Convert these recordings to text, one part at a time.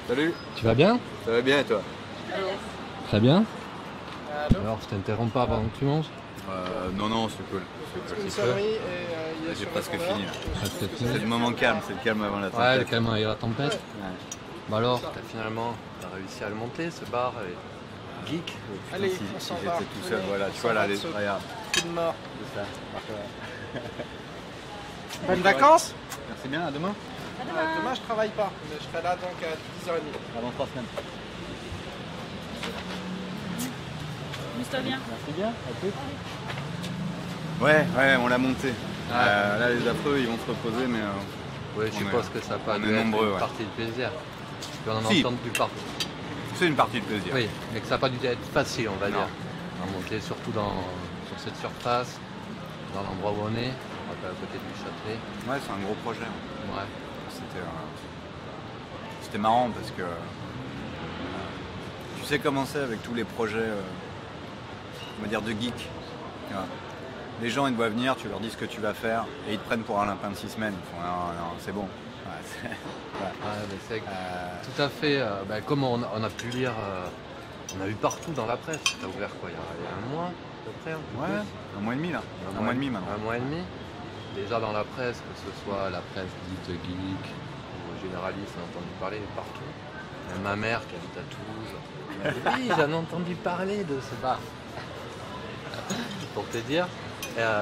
Salut. Tu vas bien? Ça va bien et toi? Très bien. Alors, je t'interromps pas pendant que tu manges? Non, c'est cool. J'ai presque fini. C'est le moment calme, c'est le calme avant la tempête. Ouais, le calme et la tempête. Ouais. Bah alors, finalement, t'as réussi à le monter, ce bar geek. Allez, si j'étais tout seul, voilà, tu vois là, regarde. Coup de mort. C'est ça. Bonnes vacances. Merci bien, à demain. Demain je travaille pas, mais je serai là donc à 10h30. Avant 3 semaines. Amuse-toi bien. Merci bien, à plus. Ouais, on l'a monté. Là les affreux ils vont se reposer mais... Oui, je suppose que ça n'a pas on dû est être nombreux, une partie de plaisir. On en Si. entend du partout. C'est une partie de plaisir. Oui, mais que ça n'a pas dû être facile, on va dire. À monter, surtout sur cette surface, dans l'endroit où on est, à côté du Châtelet. Ouais, c'est un gros projet. Ouais. C'était marrant parce que tu sais comment c'est avec tous les projets on va dire de geek. Les gens ils doivent venir, tu leur dis ce que tu vas faire et ils te prennent pour un lapin de 6 semaines. Ils font non, c'est bon. Ouais, Mais tout à fait, comme on a pu lire, on a eu partout dans la presse. Ça a ouvert quoi, il y a un mois à peu près? Un mois et demi là. Un mois et demi maintenant. Un mois et demi. Déjà dans la presse, que ce soit la presse dite geek ou généraliste, on a entendu parler partout. Même ma mère qui habite à Toulouse, elle m'a dit, oui, j'en ai entendu parler de ce bar. Pour te dire.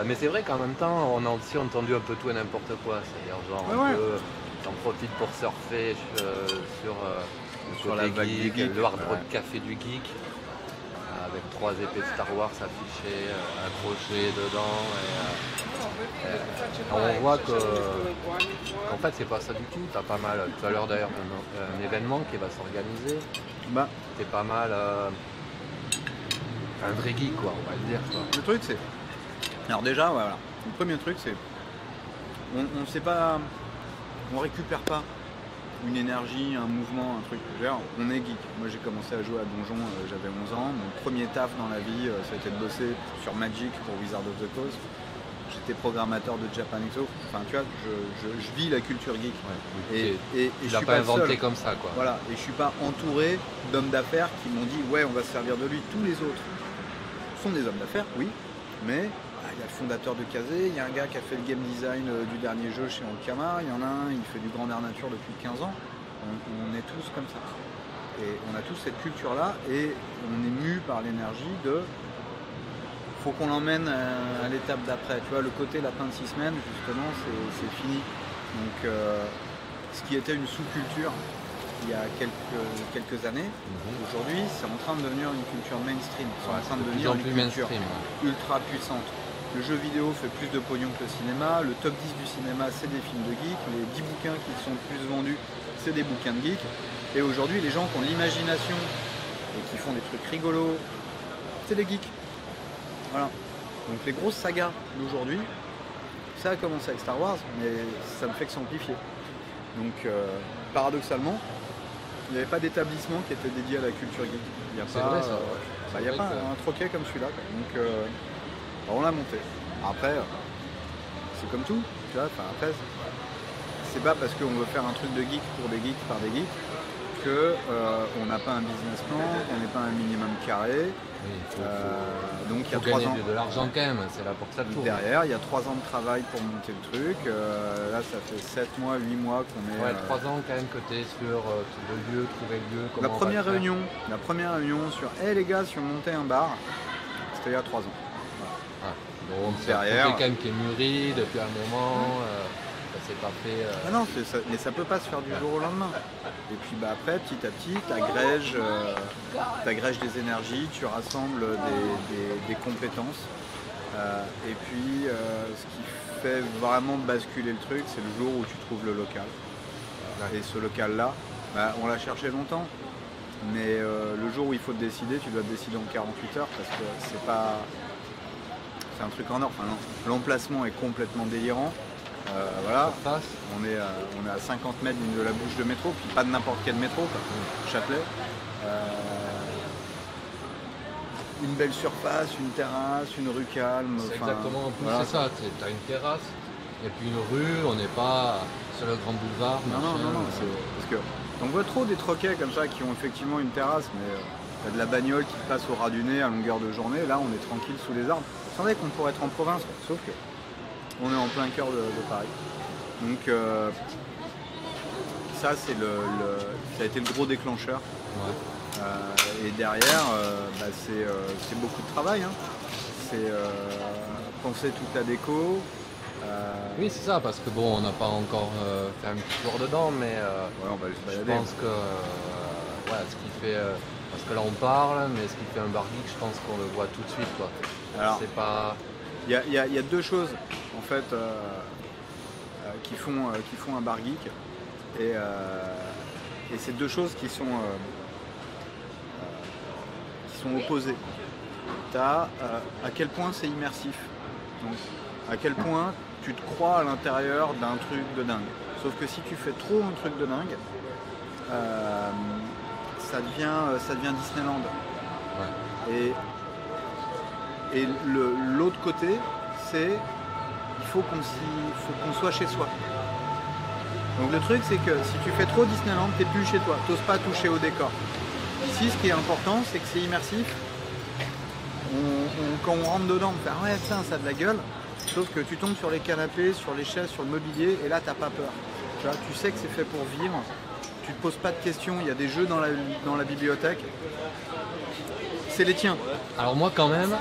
Mais c'est vrai qu'en même temps, on a aussi entendu un peu tout et n'importe quoi. C'est-à-dire genre t'en profites pour surfer sur la vague geek, du geek. le hard rock café du geek. Avec 3 épées de Star Wars affichées, accrochées dedans. On voit qu'en fait c'est pas ça du tout. T'as pas mal, tout à l'heure d'ailleurs, un événement qui va s'organiser. C'est pas mal un vrai geek quoi, on va le dire. Quoi. Le truc c'est... Alors déjà, voilà, le premier truc c'est... On sait pas... On récupère pas une énergie, un mouvement, un truc. On est geek. Moi j'ai commencé à jouer à Donjon, j'avais 11 ans. Mon premier taf dans la vie, ça a été de bosser sur Magic pour Wizard of the Coast. J'étais programmateur de Japan Expo. Enfin tu vois, je vis la culture geek. Ouais, et tu je l'as suis pas pas inventé seul. comme ça quoi. Voilà, et je suis pas entouré d'hommes d'affaires qui m'ont dit ouais on va se servir de lui. Tous les autres sont des hommes d'affaires, oui, mais il y a le fondateur de Kazé, il y a un gars qui a fait le game design du dernier jeu chez Ankama, il y en a un, il fait du Grandeur Nature depuis 15 ans. On est tous comme ça. Et on a tous cette culture-là et on est mu par l'énergie de... Faut qu'on l'emmène à l'étape d'après. Tu vois, le côté lapin de 6 semaines, justement, c'est fini. Donc, ce qui était une sous-culture il y a quelques années, aujourd'hui, c'est en train de devenir une culture mainstream. C'est en train de devenir une culture ultra puissante. Le jeu vidéo fait plus de pognon que le cinéma. Le top 10 du cinéma, c'est des films de geeks. Les 10 bouquins qui sont le plus vendus, c'est des bouquins de geeks. Et aujourd'hui, les gens qui ont de l'imagination et qui font des trucs rigolos, c'est des geeks. Voilà. Donc les grosses sagas d'aujourd'hui, ça a commencé avec Star Wars, mais ça ne fait que s'amplifier. Donc paradoxalement, il n'y avait pas d'établissement qui était dédié à la culture geek. Il n'y a pas, un troquet comme celui-là. Donc on l'a monté. Après, c'est comme tout. Tu vois, après, c'est pas parce qu'on veut faire un truc de geek pour des geeks par des geeks qu'on n'a pas un business plan, qu'on n'est pas un minimum carré. Oui, donc il y a 3 ans de l'argent quand même, c'est là pour que ça tourne. Derrière, il y a 3 ans de travail pour monter le truc. Là, ça fait 7 mois, 8 mois qu'on est... Ouais, 3 ans quand même que tu es sur le lieu, trouver le lieu. La première réunion sur « Hey les gars, si on montait un bar », c'était il y a 3 ans. Voilà. Donc derrière, c'est quelqu'un qui est mûri depuis un moment. Ça s'est pas fait... Ah non, mais ça peut pas se faire du jour au lendemain. Et puis après, petit à petit, t'agrèges des énergies, tu rassembles des compétences. Et puis, ce qui fait vraiment basculer le truc, c'est le jour où tu trouves le local. Et ce local-là, bah, on l'a cherché longtemps. Mais le jour où il faut te décider, tu dois te décider en 48 heures parce que c'est un truc en or. Enfin, l'emplacement est complètement délirant. Voilà, on est à 50 mètres de la bouche de métro, puis pas de n'importe quel métro, quoi. Châtelet. Une belle surface, une terrasse, une rue calme. C'est exactement, en plus voilà. c'est ça, tu as une terrasse, et puis une rue, on n'est pas sur le grand boulevard. Non, parce que on voit trop des troquets comme ça qui ont effectivement une terrasse, mais t'as de la bagnole qui te passe au ras du nez à longueur de journée. Là, on est tranquille sous les arbres. C'est vrai qu'on pourrait être en province, sauf que on est en plein cœur de Paris. Donc ça, ça a été le gros déclencheur. Et derrière, c'est beaucoup de travail. Hein. C'est penser toute la déco. Oui, c'est ça, parce que bon, on n'a pas encore fait un petit tour dedans, mais on va je pense que ce qui fait, parce que là on parle, mais ce qui fait un bar geek, je pense qu'on le voit tout de suite, quoi. Alors, c'est pas. Il y a deux choses en fait qui font un bar geek, et c'est deux choses qui sont opposées. Tu as à quel point c'est immersif. Donc, à quel point tu te crois à l'intérieur d'un truc de dingue. Sauf que si tu fais trop un truc de dingue, ça devient Disneyland. Ouais. Et l'autre côté, c'est il faut qu'on soit chez soi. Donc le truc, c'est que si tu fais trop Disneyland, t'es plus chez toi, t'oses pas toucher au décor. Ici, ce qui est important, c'est que c'est immersif. Quand on rentre dedans, on fait ah ouais, putain, ça a de la gueule. Sauf que tu tombes sur les canapés, sur les chaises, sur le mobilier, et là, t'as pas peur. Tu sais que c'est fait pour vivre. Tu te poses pas de questions. Il y a des jeux dans la bibliothèque. C'est les tiens. Alors moi, quand même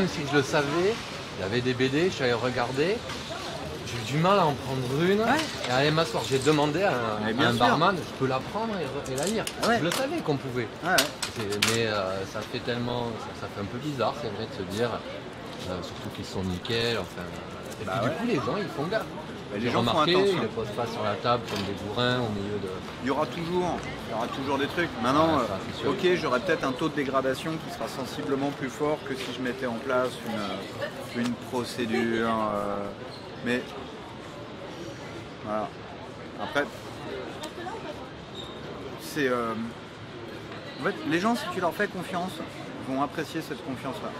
si je le savais, il y avait des BD, je suis allé regarder. J'ai eu du mal à en prendre une et à aller m'asseoir. J'ai demandé à un barman, je peux la prendre et la lire. Ouais. Je le savais qu'on pouvait. Ouais. Mais ça fait tellement, ça fait un peu bizarre, c'est vrai, de se dire, surtout qu'ils sont nickel. Enfin, et puis du coup, les gens, ils font gaffe. Les gens font attention. Ils ne les posent pas sur la table comme des bourrins au milieu de. Il y aura toujours des trucs. Maintenant, ok, j'aurais peut-être un taux de dégradation qui sera sensiblement plus fort que si je mettais en place une procédure. Mais voilà. Après, c'est en fait, les gens, si tu leur fais confiance, vont apprécier cette confiance-là.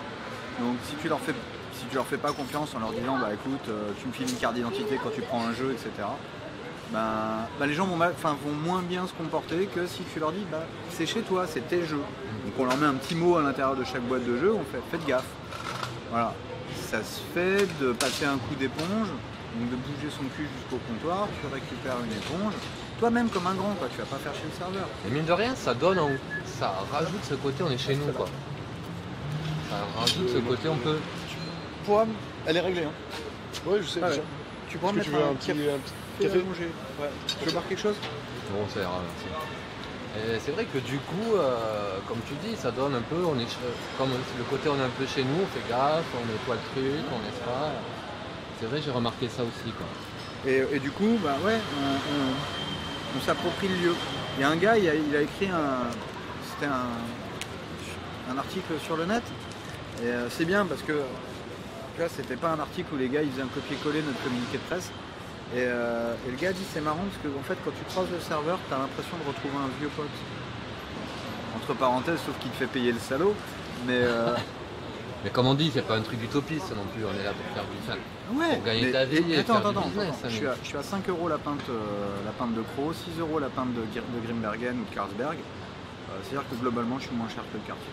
Donc si tu leur fais pas confiance en leur disant bah écoute, tu me files une carte d'identité quand tu prends un jeu, etc. Les gens vont moins bien se comporter que si tu leur dis bah c'est chez toi, c'est tes jeux. Donc on leur met un petit mot à l'intérieur de chaque boîte de jeu, on fait faites gaffe. Voilà. Ça se fait de passer un coup d'éponge, donc de bouger son cul jusqu'au comptoir, tu récupères une éponge, toi-même comme un grand, quoi, tu vas pas faire chez le serveur. Et mine de rien, ça rajoute ce côté, on est chez nous, quoi. Ça rajoute ce côté, on peut. Elle est réglée, hein. Oui, je sais. Déjà. Tu pourras mettre un petit café manger. Ouais. Tu veux boire quelque chose? Bon, ça ira, merci. Et c'est vrai que du coup, comme tu dis, ça donne un peu, comme le côté on est un peu chez nous, on fait gaffe, on nettoie le truc, on laisse pas. C'est vrai, j'ai remarqué ça aussi, quoi. Et du coup, on s'approprie le lieu. Il y a un gars, il a écrit c'était un article sur le net, et c'est bien parce que là, c'était pas un article où les gars ils faisaient un copier-coller de notre communiqué de presse. Et le gars dit c'est marrant parce que en fait quand tu croises le serveur, t'as l'impression de retrouver un vieux pote. Entre parenthèses, sauf qu'il te fait payer le salaud. Mais mais comme on dit, c'est pas un truc d'utopiste non plus, on est là pour faire du fan. Ouais, pour gagner ta vie et faire du business. Je suis à 5 € la pinte de Croc, 6 € la pinte de Grimbergen ou de Carlsberg. C'est-à-dire que globalement je suis moins cher que le quartier.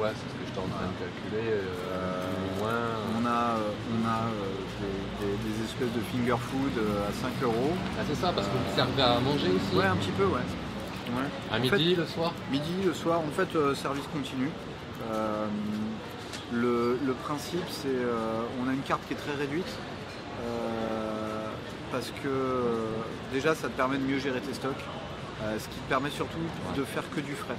Ouais, c'est ce que j'étais en train de calculer. On a des espèces de finger food à 5 €. Ah, c'est ça, parce que vous servez à manger aussi. Ouais, un petit peu, ouais. À midi, le soir. Midi, le soir, en fait, service continu. Le principe, c'est on a une carte qui est très réduite parce que déjà, ça te permet de mieux gérer tes stocks. Ce qui te permet surtout de faire que du frais.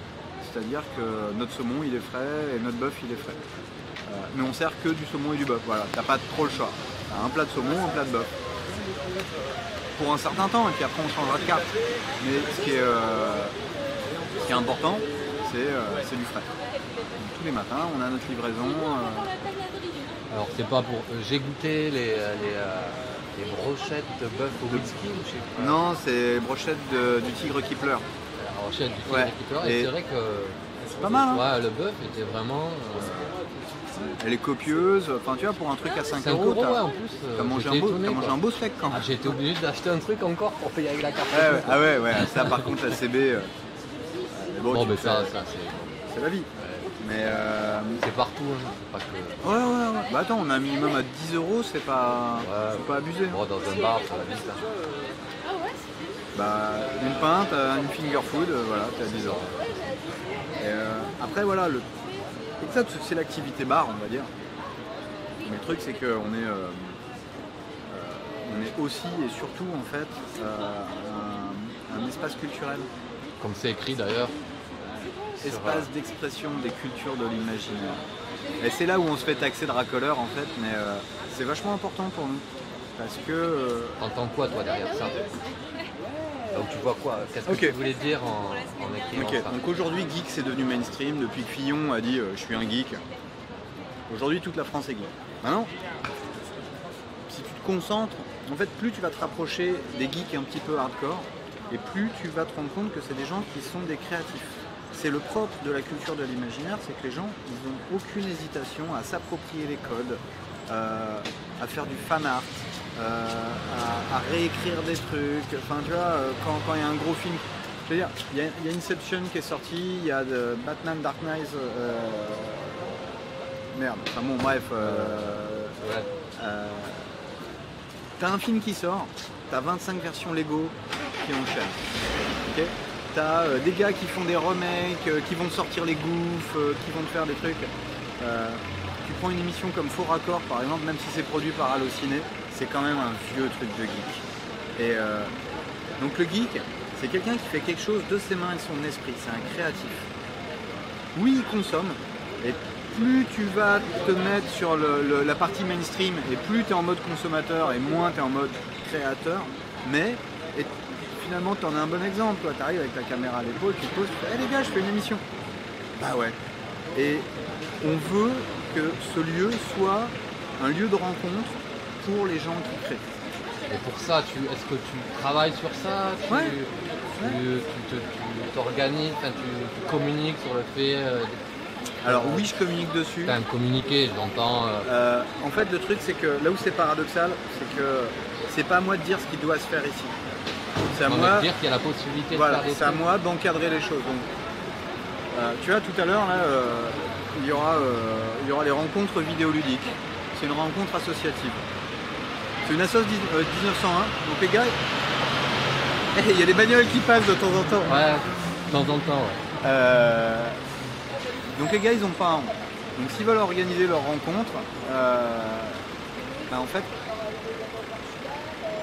C'est-à-dire que notre saumon il est frais et notre bœuf il est frais. Mais on sert que du saumon et du bœuf, voilà, t'as pas trop le choix. T'as un plat de saumon, un plat de bœuf. Pour un certain temps, et puis après on changera de carte. Mais ce qui est important, c'est du frais. Donc, tous les matins, on a notre livraison. Alors c'est pas pour. J'ai goûté les brochettes de bœuf au whisky ou je sais pas. Non, c'est brochette du tigre qui pleure. La brochette du tigre Ouais. qui pleure. Et Et c'est vrai que. C'est pas mal, hein. Ouais, le bœuf était vraiment. Elle est copieuse. Enfin, tu vois, pour un truc à 5 euros, ouais, t'as en plus. mangé, j'étais étonné, t'as mangé quoi. un beau steak quand Ah, même. j'ai été obligé d'acheter un truc encore pour payer avec la carte. Ouais, ah ouais, ça par contre, la CB. Mais Bon, tu mais te ça, fais- c'est. c'est la vie. Mais C'est partout, hein. C'est pas que. ouais. Bah attends, on a un minimum à 10 euros, c'est pas abusé. Bon, dans un bar, ça va vite. Hein. Bah, une pinte, une finger food, voilà, t'es à 10 euros. Et, après, voilà, ça, c'est l'activité bar, on va dire. Mais le truc, c'est qu'on est, on est aussi et surtout, en fait, un espace culturel. Comme c'est écrit d'ailleurs. Espace d'expression des cultures de l'imaginaire. Et c'est là où on se fait taxer de racoleur, en fait, mais c'est vachement important pour nous. Parce que... T'entends quoi, toi, derrière ça? Donc tu vois quoi? Qu'est-ce que Ok. tu voulais dire en écrivant Ok, ça? donc aujourd'hui, geek, c'est devenu mainstream. Depuis que Fillon a dit je suis un geek. Aujourd'hui, toute la France est geek. Maintenant, si tu te concentres, en fait, plus tu vas te rapprocher des geeks un petit peu hardcore, et plus tu vas te rendre compte que c'est des gens qui sont des créatifs. C'est le propre de la culture de l'imaginaire, c'est que les gens, ils n'ont aucune hésitation à s'approprier les codes, à faire du fan art, à réécrire des trucs. Enfin, tu vois, quand il y a un gros film, je veux dire, il y a Inception qui est sorti, il y a Batman Dark Knight. Merde, enfin bon, bref. Ouais. T'as un film qui sort, t'as 25 versions Lego qui enchaînent. Ok, t'as des gars qui font des remakes, qui vont sortir les gouffres, qui vont te faire des trucs. Tu prends une émission comme Faux Raccord par exemple, même si c'est produit par Allociné, c'est quand même un vieux truc de geek. Et donc le geek, c'est quelqu'un qui fait quelque chose de ses mains et de son esprit, c'est un créatif. Oui, il consomme, et plus tu vas te mettre sur la partie mainstream, et plus tu es en mode consommateur, et moins tu es en mode créateur, mais finalement tu en as un bon exemple, tu arrives avec ta caméra à l'épaule, tu te poses, tu fais hey, les gars, je fais une émission. Bah ouais. Et on veut que ce lieu soit un lieu de rencontre pour les gens qui créent. Et pour ça, est-ce que tu travailles sur ça? Ouais. Tu t'organises, enfin, tu communiques sur le fait. Alors oui, je communique dessus. T'as un communiqué, j'entends. En fait, le truc, c'est que là où c'est paradoxal, c'est que c'est pas à moi de dire ce qui doit se faire ici. C'est à moi de dire qu'il y a la possibilité voilà, de faire des c'est à trucs. moi d'encadrer les choses. Donc, tu vois, tout à l'heure, là, il y aura les rencontres vidéoludiques. C'est une rencontre associative. C'est une assoce 1901. Donc les gars, il y a des bagnoles qui passent de temps en temps. Ouais, de temps en temps, ouais. Donc les gars, ils n'ont pas honte. Donc s'ils veulent organiser leur rencontre, en fait,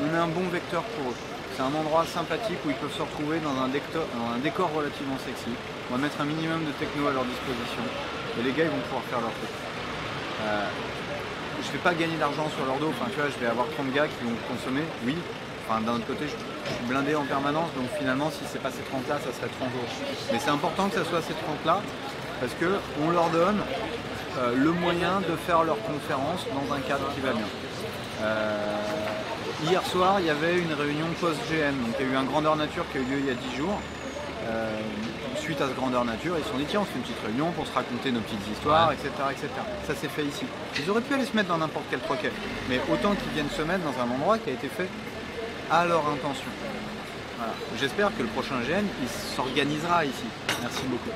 on est un bon vecteur pour eux. C'est un endroit sympathique où ils peuvent se retrouver dans un décor relativement sexy. On va mettre un minimum de techno à leur disposition. Et les gars, ils vont pouvoir faire leur truc. Je vais pas gagner d'argent sur leur dos. Enfin, tu vois, je vais avoir 30 gars qui vont consommer, oui. Enfin, d'un autre côté, je suis blindé en permanence. Donc finalement, si c'est pas ces 30 là, ça serait 30 autres. Mais c'est important que ça soit ces 30 là. Parce qu'on leur donne le moyen de faire leur conférence dans un cadre qui va bien. Hier soir, il y avait une réunion post-GN, donc il y a eu un Grandeur Nature qui a eu lieu il y a 10 jours. Suite à ce Grandeur Nature, ils se sont dit tiens, on fait une petite réunion pour se raconter nos petites histoires, etc., etc. Ça s'est fait ici. Ils auraient pu aller se mettre dans n'importe quel troquet, mais autant qu'ils viennent se mettre dans un endroit qui a été fait à leur intention. Voilà. J'espère que le prochain GN, il s'organisera ici. Merci beaucoup.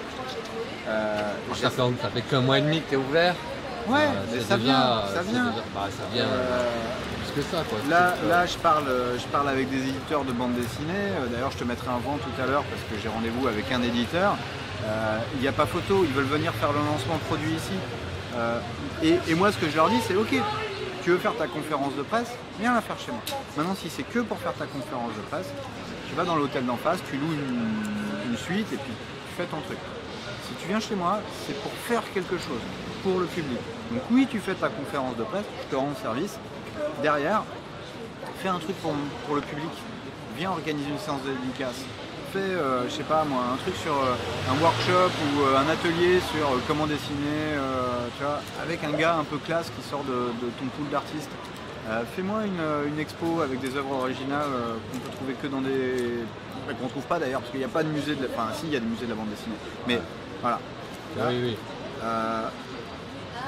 Ça fait qu'un mois et demi que tu es ouvert. Ouais, mais ça vient. Ça vient plus que ça, quoi. Là, je parle avec des éditeurs de bande dessinée. D'ailleurs, je te mettrai un vent tout à l'heure parce que j'ai rendez-vous avec un éditeur. Il n'y a pas photo, ils veulent venir faire le lancement produit ici. Et moi, ce que je leur dis, c'est ok, tu veux faire ta conférence de presse, viens la faire chez moi. Maintenant, si c'est que pour faire ta conférence de presse, tu vas dans l'hôtel d'en face, tu loues une suite et puis tu fais ton truc. Si tu viens chez moi, c'est pour faire quelque chose, pour le public. Donc oui, tu fais ta conférence de presse, je te rends service, derrière, fais un truc pour le public. Viens organiser une séance de dédicace. Fais, je sais pas moi, un truc sur un workshop ou un atelier sur comment dessiner, tu vois, avec un gars un peu classe qui sort de ton pool d'artistes. Fais-moi une expo avec des œuvres originales qu'on peut trouver que dans des... qu'on trouve pas d'ailleurs, parce qu'il n'y a pas de musée de la... Enfin si, il y a des musées de la bande dessinée. Mais voilà. Oui.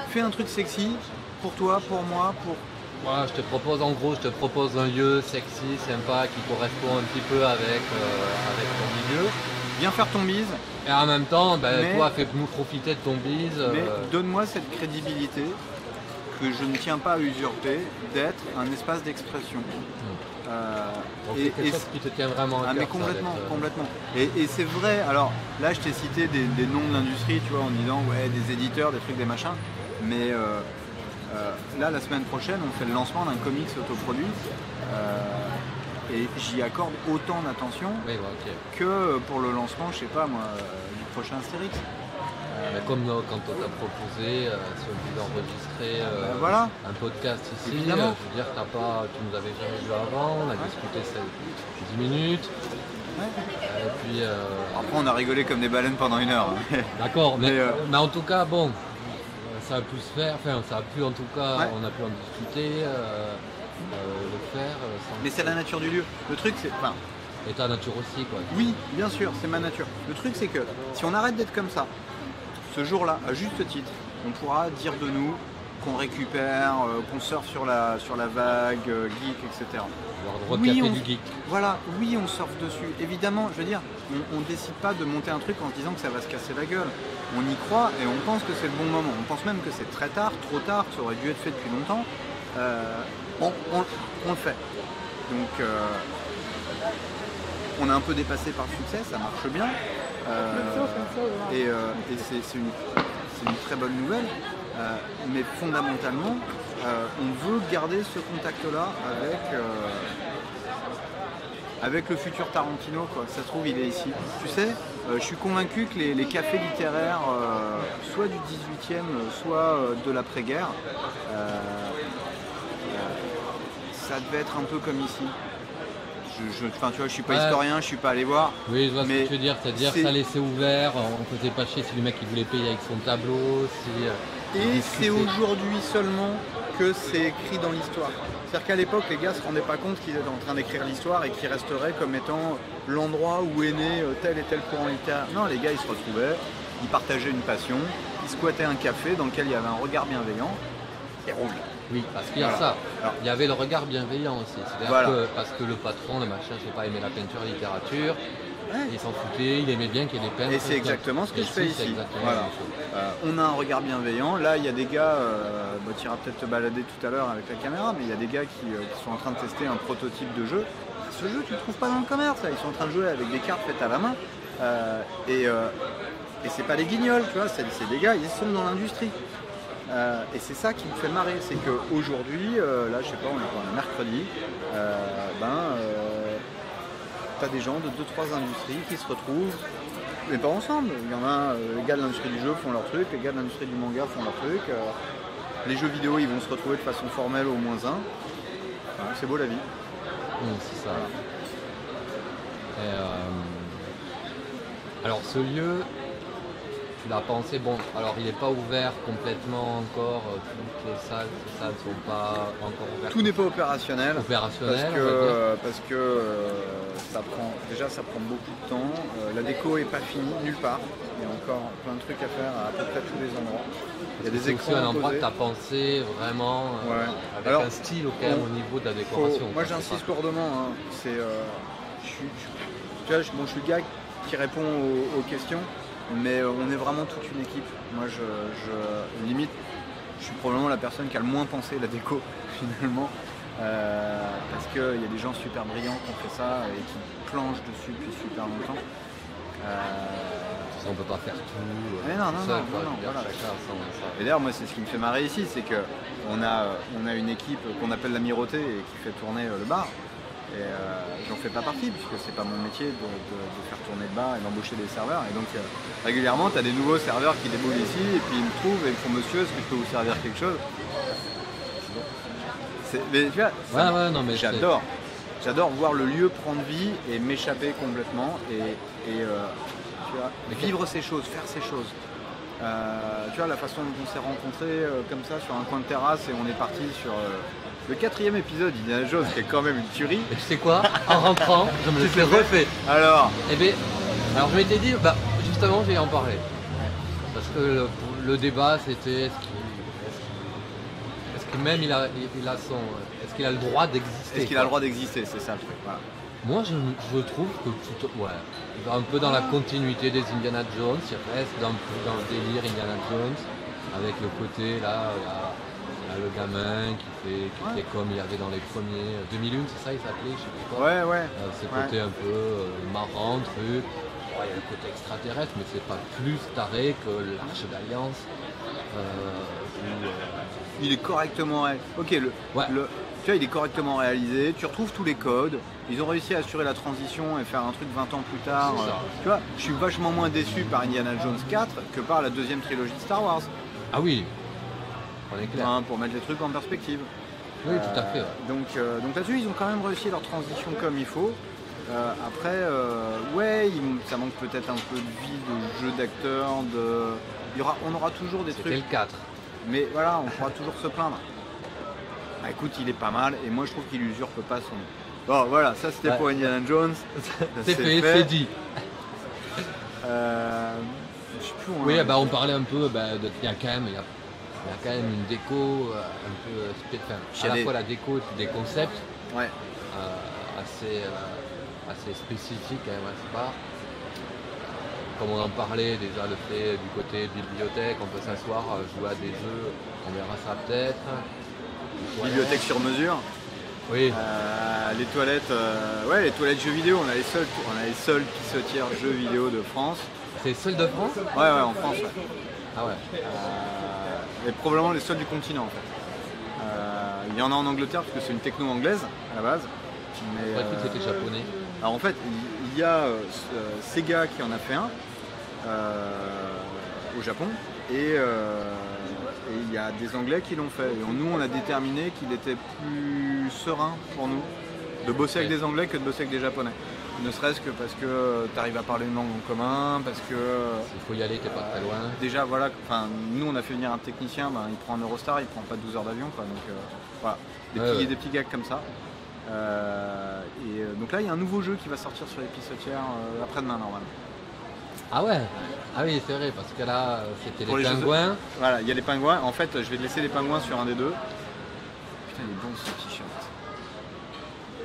Fais un truc sexy pour toi, pour moi, pour... Voilà, je te propose un lieu sexy, sympa, qui correspond un petit peu avec ton milieu. Viens faire ton bise. Et en même temps, toi, fais-nous profiter de ton bise. Mais donne-moi cette crédibilité que je ne tiens pas à usurper, d'être un espace d'expression. Donc c'est quelque chose qui te tient vraiment à cœur. Mais complètement. Et c'est vrai, alors là je t'ai cité des noms de l'industrie, tu vois, en disant ouais, des éditeurs, des trucs, des machins, mais là la semaine prochaine on fait le lancement d'un comics autoproduit et j'y accorde autant d'attention que pour le lancement, je sais pas moi, du prochain Astérix. Comme quand on t'a proposé, si on pouvait enregistrer un podcast ici, je veux dire, tu nous avais jamais vu avant, on a discuté 10 minutes. Et puis, après on a rigolé comme des baleines pendant 1 heure. D'accord, mais en tout cas, bon, ça a pu se faire, ça a pu en tout cas, on a pu en discuter, le faire. Mais c'est la nature du lieu. Le truc c'est... Et ta nature aussi, quoi. Oui, bien sûr, c'est ma nature. Le truc c'est que si on arrête d'être comme ça, ce jour-là, à juste titre, on pourra dire de nous qu'on récupère, qu'on surfe sur la vague, geek, etc. Du geek. Voilà, oui, on surfe dessus. Évidemment, je veux dire, on ne décide pas de monter un truc en se disant que ça va se casser la gueule. On y croit et on pense que c'est le bon moment. On pense même que c'est très tard, trop tard, que ça aurait dû être fait depuis longtemps. On le fait. Donc, on est un peu dépassé par le succès, ça marche bien. Et c'est une très bonne nouvelle, mais fondamentalement on veut garder ce contact-là avec le futur Tarantino, quoi. Ça se trouve il est ici. Tu sais, je suis convaincu que les cafés littéraires, soit du 18e, soit de l'après-guerre, ça devait être un peu comme ici. Tu vois, je suis pas historien, je suis pas allé voir. Oui, je vois ce que tu veux dire, c'est-à-dire ça laissait ouvert, on faisait pas chier si le mec il voulait payer avec son tableau. Et c'est aujourd'hui seulement que c'est écrit dans l'histoire. C'est-à-dire qu'à l'époque, les gars se rendaient pas compte qu'ils étaient en train d'écrire l'histoire et qu'ils resteraient comme étant l'endroit où est né tel et tel courant littéraire. Non, les gars ils se retrouvaient, ils partageaient une passion, ils squattaient un café dans lequel il y avait un regard bienveillant et rouge. Oui, parce qu'il y a ça. Alors, il y avait le regard bienveillant aussi. C'est-à-dire parce que le patron, le machin, je sais pas, aimait la peinture, la littérature, il s'en foutait, il aimait bien qu'il y ait des peintres. Et c'est exactement ce que je fais ici. Voilà. On a un regard bienveillant. Là, il y a des gars, tu iras peut-être te balader tout à l'heure avec la caméra, mais il y a des gars qui sont en train de tester un prototype de jeu. Ce jeu, tu le trouves pas dans le commerce. Là. Ils sont en train de jouer avec des cartes faites à la main. Et c'est pas des guignols, tu vois, c'est des gars, ils sont dans l'industrie. Et c'est ça qui me fait marrer, c'est qu'aujourd'hui, là je sais pas, on est mercredi, t'as des gens de 2-3 industries qui se retrouvent, mais pas ensemble. Il y en a, les gars de l'industrie du jeu font leur truc, les gars de l'industrie du manga font leur truc, les jeux vidéo ils vont se retrouver de façon formelle au moins un. C'est beau la vie. Oui, c'est ça. Alors ce lieu, tu l'as pensé, bon, alors il n'est pas ouvert complètement encore, toutes les salles ne sont pas encore ouvertes. Tout n'est pas opérationnel. Parce que ça prend beaucoup de temps. La déco n'est pas finie, nulle part. Il y a encore plein de trucs à faire à peu près tous les endroits. Il y a des écrans. C'est aussi un endroit que tu as pensé vraiment avec un style au niveau de la décoration. Moi j'insiste lourdement. Hein. Je suis le gars qui répond aux questions. Mais on est vraiment toute une équipe. Moi, limite, je suis probablement la personne qui a le moins pensé la déco, finalement. Parce qu'il y a des gens super brillants qui ont fait ça et qui planchent dessus depuis super longtemps. On peut pas faire tout. Mais non, voilà. Et d'ailleurs, moi, c'est ce qui me fait marrer ici, c'est qu'on a une équipe qu'on appelle l'Amirauté et qui fait tourner le bar. Et j'en fais pas partie puisque c'est pas mon métier de faire tourner le bar et d'embaucher des serveurs. Et donc régulièrement tu as des nouveaux serveurs qui déboulent ici et puis ils me trouvent et ils me font monsieur, est-ce que je peux vous servir quelque chose? Mais tu vois, Ouais, non, mais j'adore. J'adore voir le lieu prendre vie et m'échapper complètement et tu vois, vivre ces choses, faire ces choses. Tu vois, la façon dont on s'est rencontrés comme ça sur un coin de terrasse et on est parti sur le 4e épisode d'Indiana Jones qui est quand même une tuerie. Et tu sais quoi? En rentrant, je me le suis refait. Alors, Eh bien, alors je m'étais dit, justement, je vais en parler. Parce que le débat, c'était est-ce que même il a son. Est-ce qu'il a le droit d'exister? est-ce qu'il a le droit d'exister? C'est ça le truc. Voilà. Moi, je trouve que il va un peu dans la continuité des Indiana Jones, il reste dans le délire Indiana Jones, avec le côté là, il y a le gamin qui fait comme il y avait dans les premiers 2001, c'est ça il s'appelait, je sais plus quoi. Ouais. Ce côté un peu marrant, truc. Il y a le côté extraterrestre, mais c'est pas plus taré que l'Arche d'Alliance. Il est correctement réalisé. Ok, tu vois, il est correctement réalisé, tu retrouves tous les codes, ils ont réussi à assurer la transition et faire un truc 20 ans plus tard. Tu vois, je suis vachement moins déçu par Indiana Jones 4 que par la 2e trilogie de Star Wars. Ah oui, on est clair. Pour mettre les trucs en perspective. Oui, tout à fait. Donc là-dessus, ils ont quand même réussi leur transition comme il faut. Après, ça manque peut-être un peu de vie, de jeu d'acteur, on aura toujours des trucs. C'était le 4. Mais voilà, on pourra toujours se plaindre. Bah, écoute, il est pas mal et moi je trouve qu'il usurpe pas son. Bon voilà, ça c'était pour Indiana Jones. C'est fait, c'est dit. Je sais plus où oui, on parlait un peu, il y a quand même une déco un peu à la fois la déco des concepts assez spécifiques quand même à ce part. Comme on en parlait déjà, le fait du côté bibliothèque, on peut s'asseoir, jouer à des jeux, on verra ça peut-être. Bibliothèque sur mesure. Oui. Les toilettes, les toilettes jeux vidéo, on a les seuls pissotières jeux vidéo de France. C'est les seuls de France? Ouais, en France. Ouais. Ah ouais. Et probablement les seuls du continent en fait. Il y en a en Angleterre parce que c'est une techno anglaise à la base. Mais c'était japonais. Alors en fait, il y a Sega qui en a fait un au Japon et il y a des Anglais qui l'ont fait. Et nous, on a déterminé qu'il était plus serein pour nous de bosser avec des Anglais que de bosser avec des Japonais. Ne serait-ce que parce que tu arrives à parler une langue en commun, parce que... Il faut y aller, t'es pas très loin. Déjà, voilà, nous on a fait venir un technicien, il prend un Eurostar, il prend pas 12 heures d'avion, quoi. Donc voilà, des petits gags comme ça. Donc là, il y a un nouveau jeu qui va sortir sur les pissotières après-demain, normalement. Ah ouais? Ah oui, c'est vrai, parce que là, c'était les pingouins. Voilà, il y a les pingouins. En fait, je vais laisser les pingouins sur un des deux. Putain, il est bon ce t-shirt.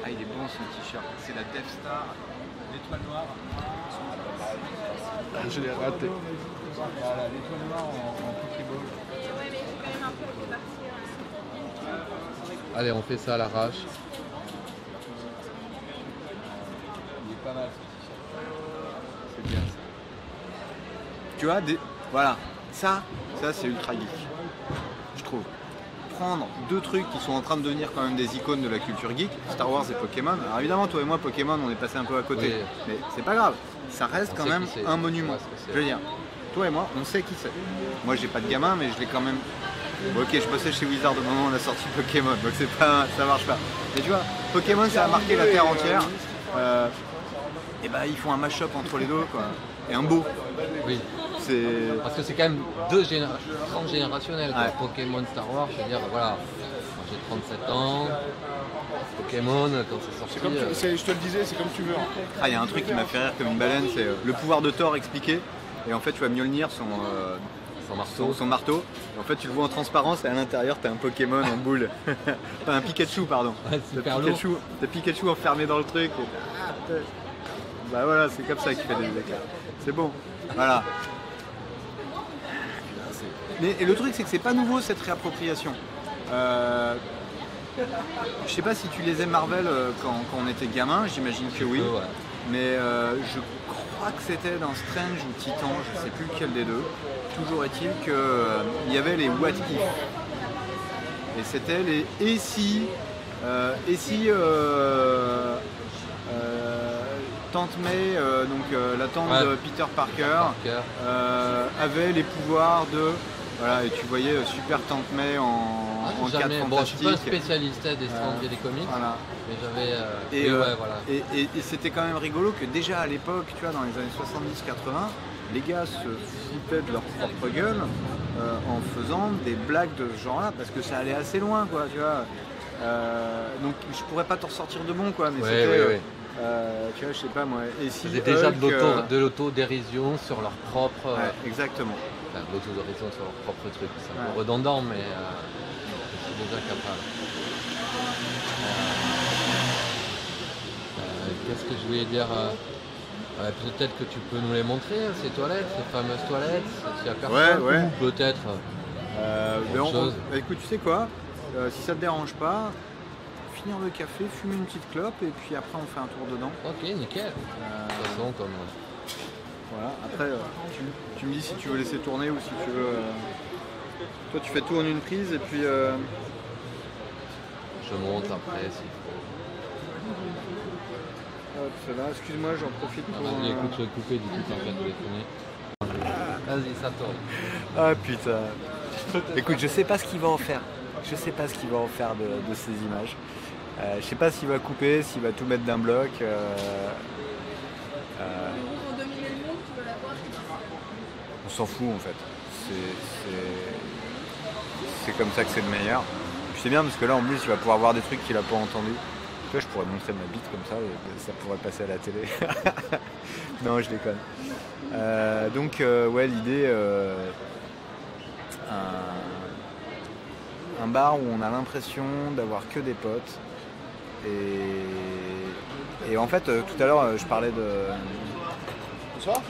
Ah, il est bon ce t-shirt. C'est la Death Star, l'étoile noire. Je l'ai raté. Voilà, l'étoile noire en Pokéball. Ouais, mais il faut quand même un peu répartir. Allez, on fait ça à l'arrache. Il est pas mal ce t-shirt. C'est bien ça. Tu vois, voilà, ça c'est ultra geek, je trouve. Prendre deux trucs qui sont en train de devenir quand même des icônes de la culture geek, Star Wars et Pokémon. Alors évidemment, toi et moi, Pokémon, on est passé un peu à côté, mais c'est pas grave. Ça reste quand même un monument. Je veux dire, toi et moi, on sait qui c'est. Moi, j'ai pas de gamin, mais je l'ai quand même. Bon, ok, je bossais chez Wizard au moment où on a sorti Pokémon, donc ça marche pas. Mais tu vois, Pokémon, ça a marqué la terre entière. Et ils font un mash-up entre les deux, quoi. Et un beau. Oui. Parce que c'est quand même transgénérationnel. Ouais. Pokémon, Star Wars, je veux dire, voilà. Moi, j'ai 37 ans. Pokémon, quand c'est sorti. Je te le disais, c'est comme tu veux. Il y a un truc qui m'a fait rire comme une baleine, c'est le pouvoir de Thor expliqué. Et en fait, tu vois Mjolnir, son marteau. Et en fait, tu le vois en transparence et à l'intérieur, tu as un Pokémon en boule. Enfin, un Pikachu, pardon. Ouais, t'as Pikachu enfermé dans le truc. Bah voilà, c'est comme ça qu'il fait des éclairs. C'est bon. Voilà. Et le truc, c'est que c'est pas nouveau cette réappropriation. Je sais pas si tu lisais Marvel quand on était gamin, j'imagine que oui. Ouais. Mais je crois que c'était dans Strange ou Titan, je sais plus lequel des deux. Toujours est-il qu'il y avait les What If. Et c'était les et si Tante May, la tante de Peter Parker, avait les pouvoirs de... Voilà, et tu voyais Super Tante May en en quatre jamais. Bon, je suis pas un fantastiques. spécialiste des strands et des comics, Voilà. mais j'avais. Et, ouais, voilà. et c'était quand même rigolo que déjà à l'époque, tu vois, dans les années 70-80, les gars se foutaient de leur propre gueule en faisant des blagues de ce genre-là, parce que ça allait assez loin, quoi, tu vois. Donc je pourrais pas t'en sortir de bon, quoi, mais Ouais, c'était, ouais, ouais. tu vois, je sais pas moi. Et si C'était déjà Hulk, de l'autodérision sur leur propre. ouais, exactement. Enfin, de l'autodérision sur leur propre truc. C'est un peu Ouais. redondant, mais c'est déjà capable. Qu'est-ce que je voulais dire peut-être que tu peux nous les montrer, ces toilettes, ces fameuses toilettes, s'il y a personne, Ouais. ou peut-être. Mais Autre chose. écoute, tu sais quoi, si ça te dérange pas, finir le café, fumer une petite clope et puis après on fait un tour dedans. Ok, nickel. De toute façon, comme. Voilà. Après, tu me dis si tu veux laisser tourner ou si tu veux. Toi, tu fais tout en une prise et puis. Je monte après s'il faut. Hop, c'est là. Excuse-moi, j'en profite pour. Vas-y, écoute, je vais couper du coup quand tu as téléphoné. Vas-y, ça tourne. Ah putain. Écoute, je sais pas ce qu'il va en faire. Je sais pas ce qu'il va en faire de ces images. Je sais pas s'il va couper, s'il va tout mettre d'un bloc. Pour dominer le monde, tu veux la voir. On s'en fout en fait. C'est comme ça que c'est le meilleur. Puis c'est bien parce que là en plus il va pouvoir voir des trucs qu'il a pas entendu. Tu vois, je pourrais montrer ma bite comme ça et ça pourrait passer à la télé. Non, je déconne. Donc ouais, l'idée, un bar où on a l'impression d'avoir que des potes. Et en fait, tout à l'heure, je parlais de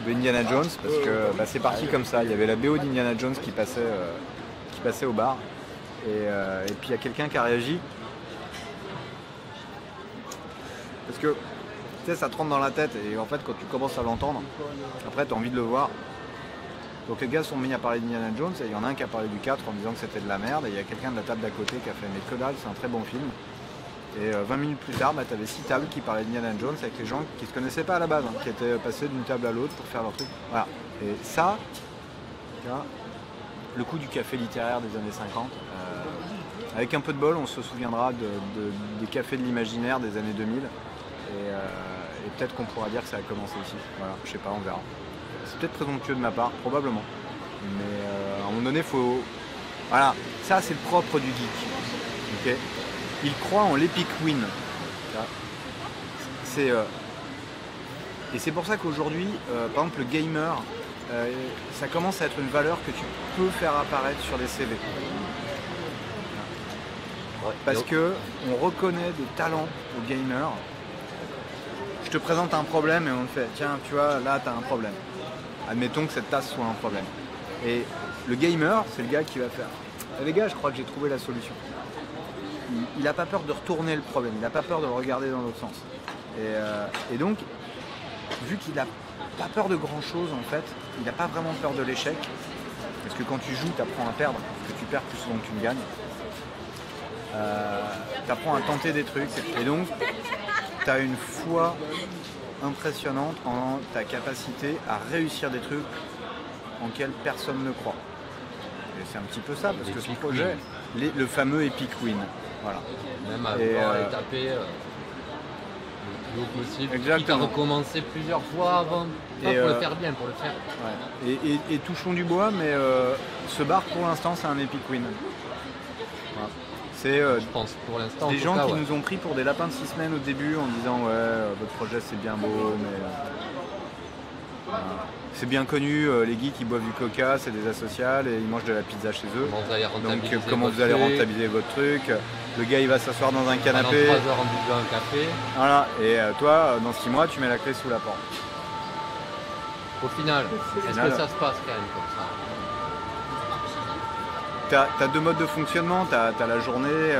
Indiana Jones parce que c'est parti comme ça. Il y avait la BO d'Indiana Jones qui passait au bar. Et puis il y a quelqu'un qui a réagi. Parce que tu sais, ça te rentre dans la tête et en fait quand tu commences à l'entendre, après tu as envie de le voir. Donc les gars sont mis à parler d'Indiana Jones et il y en a un qui a parlé du 4 en disant que c'était de la merde et il y a quelqu'un de la table d'à côté qui a fait mais que dalle, c'est un très bon film. Et 20 minutes plus tard, tu avais 6 tables qui parlaient d'Indiana Jones avec les gens qui se connaissaient pas à la base, qui étaient passés d'une table à l'autre pour faire leur truc. Voilà. Et ça, tu vois, le coup du café littéraire des années 50, avec un peu de bol, on se souviendra des cafés de l'imaginaire des années 2000. Et peut-être qu'on pourra dire que ça a commencé ici. Voilà, je sais pas, on verra. C'est peut-être présomptueux de ma part, probablement. Mais à un moment donné, faut. Voilà, ça c'est le propre du geek. Ok, il croit en l'epic win. C'est et c'est pour ça qu'aujourd'hui, par exemple, le gamer, ça commence à être une valeur que tu peux faire apparaître sur les CV. Parce que on reconnaît des talents aux gamers. Je te présente un problème et on te fait tiens, tu vois, là tu as un problème. Admettons que cette tasse soit un problème. Et le gamer, c'est le gars qui va faire les gars, je crois que j'ai trouvé la solution. Il n'a pas peur de retourner le problème, il n'a pas peur de le regarder dans l'autre sens. Et donc, vu qu'il n'a pas peur de grand chose en fait, il n'a pas vraiment peur de l'échec. Parce que quand tu joues, tu apprends à perdre, parce que tu perds plus souvent que tu ne gagnes. Tu apprends à tenter des trucs. Et donc, tu as une foi impressionnante en ta capacité à réussir des trucs en lesquels personne ne croit. Et c'est un petit peu ça, parce que ce projet, le fameux Epic Win. Voilà. Même à vouloir les taper le plus haut possible. Quitte à Exactement. recommencer plusieurs fois avant, pas pour le faire bien, pour le faire. Ouais. Et touchons du bois, mais ce bar pour l'instant c'est un Epic Win. Voilà. C'est Je pense pour l'instant. des en tout gens cas, qui ouais. nous ont pris pour des lapins de 6 semaines au début en disant ouais votre projet c'est bien beau mais voilà. C'est bien connu, les geeks ils boivent du coca, c'est des asociales et ils mangent de la pizza chez eux. Comment vous allez Donc rentabiliser comment votre vous allez truc, rentabiliser votre truc. Le gars il va s'asseoir dans un pendant canapé. 3 heures en buvant un café. Voilà. Et toi dans 6 mois tu mets la clé sous la porte. Au final, est-ce final, que ça se passe quand même comme ça? T'as deux modes de fonctionnement, t'as la journée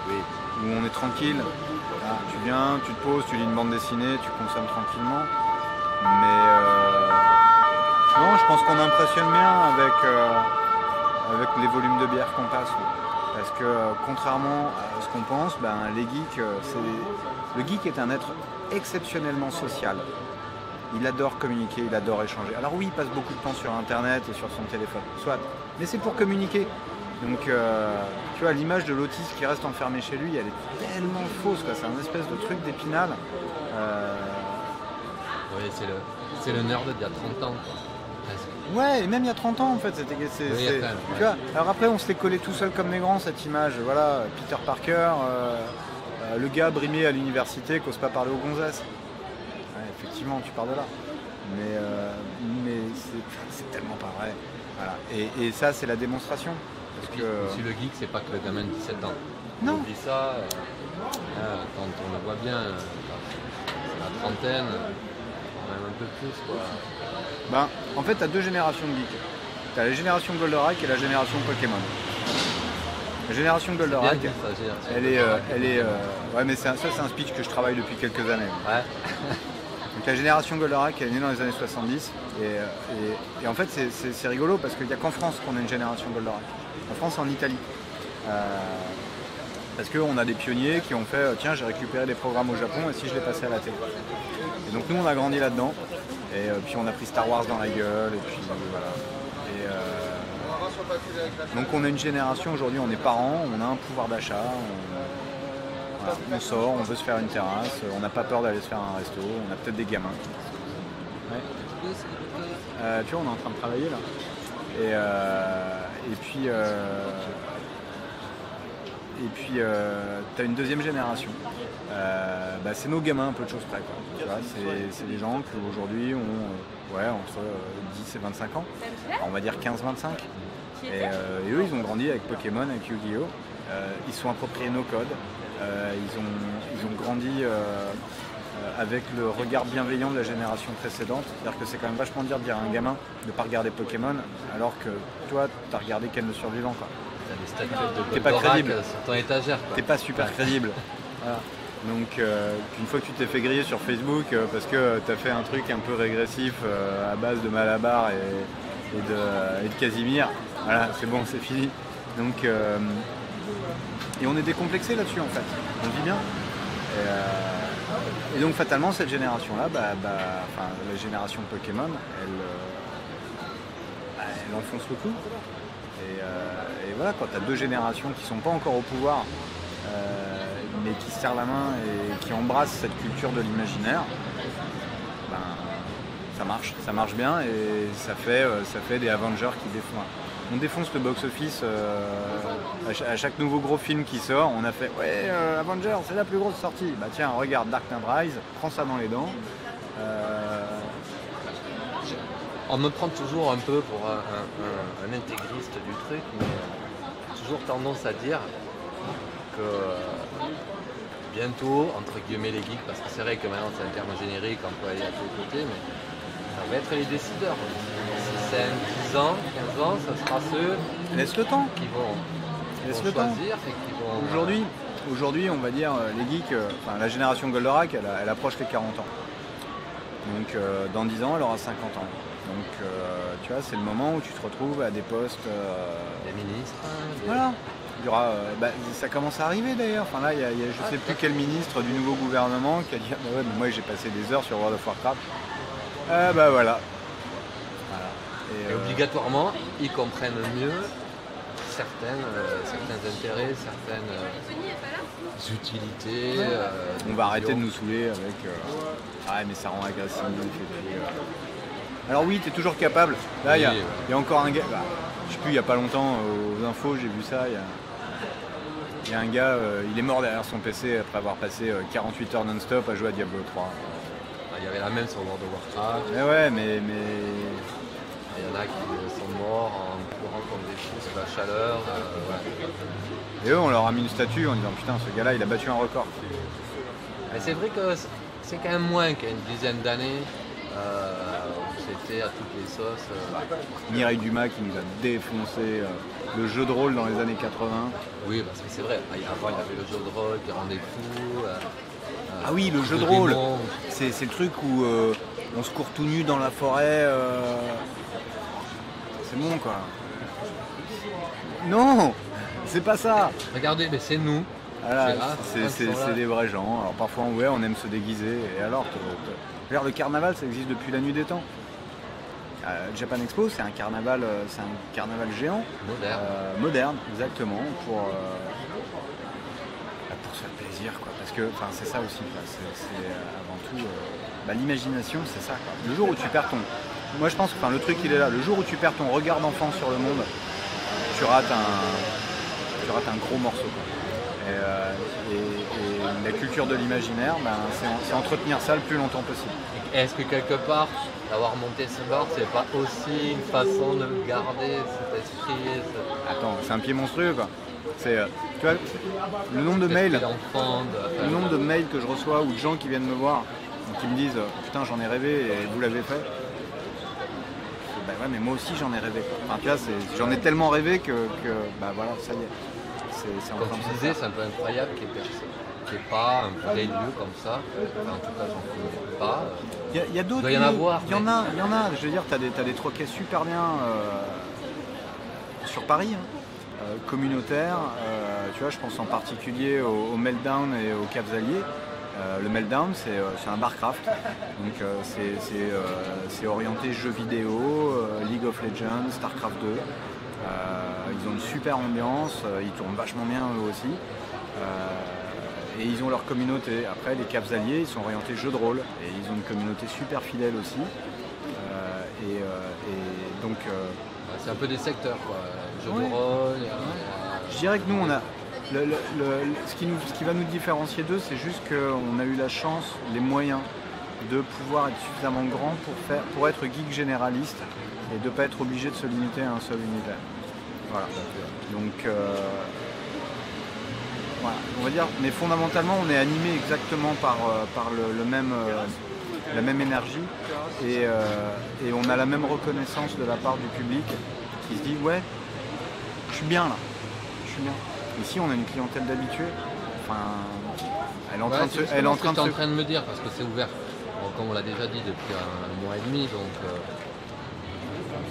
où on est tranquille. Voilà, tu viens, tu te poses, tu lis une bande dessinée, tu consommes tranquillement. Mais non, je pense qu'on impressionne bien avec les volumes de bière qu'on passe. Parce que contrairement à ce qu'on pense, les geeks, le geek est un être exceptionnellement social. Il adore communiquer, il adore échanger. Alors oui, il passe beaucoup de temps sur internet et sur son téléphone, soit. Mais c'est pour communiquer. Donc tu vois, l'image de l'autiste qui reste enfermé chez lui, elle est tellement fausse, quoi. C'est un espèce de truc d'épinal. Oui, c'est le nerd d'il y a 30 ans, quoi. Presque. Ouais, et même il y a 30 ans en fait, tu vois. Alors après on se l'est collé tout seul comme des grands cette image, voilà, Peter Parker, le gars brimé à l'université qui n'ose pas parler aux gonzesses. Ouais, effectivement, tu pars de là. Mais c'est tellement pas vrai. Voilà. Et ça c'est la démonstration. Parce que... Si le geek, c'est pas que le gamin de 17 ans. Non. On oublie ça, quand on le voit bien, c'est la trentaine, même un peu plus, quoi. Ben, en fait, tu as deux générations de geeks. Tu as la génération Goldorak et la génération Pokémon. La génération Goldorak, elle est ouais, mais ça c'est un speech que je travaille depuis quelques années. Ouais. Donc la génération Goldorak, elle est née dans les années 70. Et en fait, c'est rigolo parce qu'il n'y a qu'en France qu'on a une génération Goldorak. En France et en Italie. Parce qu'on a des pionniers qui ont fait tiens, j'ai récupéré des programmes au Japon et si je les passais à la télé. Et donc nous, on a grandi là-dedans. Et puis on a pris Star Wars dans la gueule. Et puis voilà. Donc on a une génération, aujourd'hui on est parents, on a un pouvoir d'achat, on sort, on veut se faire une terrasse, on n'a pas peur d'aller se faire un resto, on a peut-être des gamins. Ouais. Tu vois, on est en train de travailler là. Et puis tu as une deuxième génération. C'est nos gamins un peu de choses près, quoi. Tu vois, c'est des gens qui aujourd'hui ont entre 10 et 25 ans, alors, on va dire 15-25. Et eux, ils ont grandi avec Pokémon, avec Yu-Gi-Oh! Ils sont appropriés nos codes. Ils ont grandi avec le regard bienveillant de la génération précédente. C'est-à-dire que c'est quand même vachement dur de dire à un gamin de ne pas regarder Pokémon, alors que toi, tu as regardé Ken le Survivant, quoi. T'as des statuettes de T'es pas crédible sur ton étagère, quoi. T'es pas super crédible. Voilà. Donc une fois que tu t'es fait griller sur Facebook parce que tu as fait un truc un peu régressif à base de Malabar et de Casimir, voilà, c'est bon, c'est fini. Donc et on est décomplexé là-dessus en fait, on le vit bien. Et donc fatalement cette génération-là, la génération Pokémon, elle enfonce le clou. Et voilà, quand tu as deux générations qui sont pas encore au pouvoir, mais qui se serrent la main et qui embrassent cette culture de l'imaginaire, ça marche bien et ça fait des Avengers qui défoncent. On défonce le box-office à chaque nouveau gros film qui sort. On a fait Avengers, c'est la plus grosse sortie. Bah tiens, regarde Dark Knight Rise, prends ça dans les dents. On me prend toujours un peu pour un intégriste du truc, mais j'ai toujours tendance à dire que bientôt, entre guillemets les geeks, parce que c'est vrai que maintenant c'est un terme générique, on peut aller à tous les côtés, mais ça va être les décideurs. Si c'est 10 ans, 15 ans, ça sera ceux Laisse le temps. qui vont choisir et qui vont... Aujourd'hui, on va dire, les geeks, la génération Goldorak, elle approche les 40 ans. Donc dans 10 ans, elle aura 50 ans. Donc tu vois, c'est le moment où tu te retrouves à des postes... des ministres. Voilà. Il y aura, ça commence à arriver d'ailleurs. Enfin là, il y a je sais plus quel ministre du nouveau gouvernement qui a dit mais moi j'ai passé des heures sur World of Warcraft. Voilà. Et obligatoirement, ils comprennent mieux certains intérêts, certaines utilités. On va arrêter de nous saouler avec mais ça rend agressif. Alors oui, tu es toujours capable. Là, il y a encore un gars, je sais plus, il n'y a pas longtemps, aux infos, j'ai vu ça. Il y a un gars, il est mort derrière son PC après avoir passé 48 heures non-stop à jouer à Diablo 3. Il y avait la même sur World of Warcraft. Mais... Il y en a qui sont morts en courant comme des fous sous la chaleur. Et eux, on leur a mis une statue en disant putain, ce gars-là, il a battu un record. Mais c'est vrai que c'est quand même moins qu'il y a une dizaine d'années. C'était à toutes les sauces. Mireille Dumas qui nous a défoncé le jeu de rôle dans les années 80. Oui, parce que c'est vrai. Avant, il y avait le jeu de rôle qui rendait fou. Ah oui, le jeu de rôle. C'est le truc où on se court tout nu dans la forêt. C'est bon, quoi. Non, c'est pas ça. Regardez, mais c'est nous. Voilà, c'est des vrais gens. Alors parfois, on aime se déguiser. Et alors, le carnaval, ça existe depuis la nuit des temps. Japan Expo, c'est un carnaval géant. Moderne, exactement, pour se faire plaisir, quoi. Parce que c'est ça aussi, quoi. C'est avant tout l'imagination, c'est ça, quoi. Le jour où tu perds moi je pense que le truc il est là, le jour où tu perds ton regard d'enfant sur le monde, tu rates un gros morceau, quoi. Et la culture de l'imaginaire, c'est entretenir ça le plus longtemps possible. Est-ce que quelque part, d'avoir monté ce bar, c'est pas aussi une façon de garder cet esprit Attends, c'est un pied monstrueux, quoi. C'est, tu vois, le nombre de mails que je reçois ou de gens qui viennent me voir et qui me disent putain j'en ai rêvé et vous l'avez fait. Ben ouais, mais moi aussi j'en ai rêvé, quoi. Tu vois, j'en ai tellement rêvé que voilà, ça y est. Comme tu disais, c'est un peu incroyable qu'il n'y ait pas un vrai lieu comme ça. En tout cas, j'en connais pas. Il y a d'autres. Il doit y en avoir. Il y en a. Je veux dire, t'as des troquets super bien sur Paris, communautaires. Tu vois, je pense en particulier au Meltdown et au Caps Alliés. Le Meltdown, c'est un barcraft. Donc c'est orienté jeux vidéo, League of Legends, Starcraft 2. Ils ont une super ambiance, ils tournent vachement bien eux aussi. Et ils ont leur communauté. Après, les Caps Alliés, ils sont orientés jeux de rôle. Et ils ont une communauté super fidèle aussi. Donc... c'est un peu des secteurs, quoi. Jeux de rôle... Je dirais que nous, on a... ce qui va nous différencier d'eux, c'est juste qu'on a eu la chance, les moyens de pouvoir être suffisamment grand pour être geek généraliste et de ne pas être obligé de se limiter à un seul univers. Voilà. Donc, voilà, on va dire, mais fondamentalement, on est animé exactement par la même énergie et on a la même reconnaissance de la part du public qui se dit ouais, je suis bien là, je suis bien. Ici, on a une clientèle d'habitués. Elle est en train de se... Elle est en train de me dire, parce que c'est ouvert, comme on l'a déjà dit, depuis un mois et demi, donc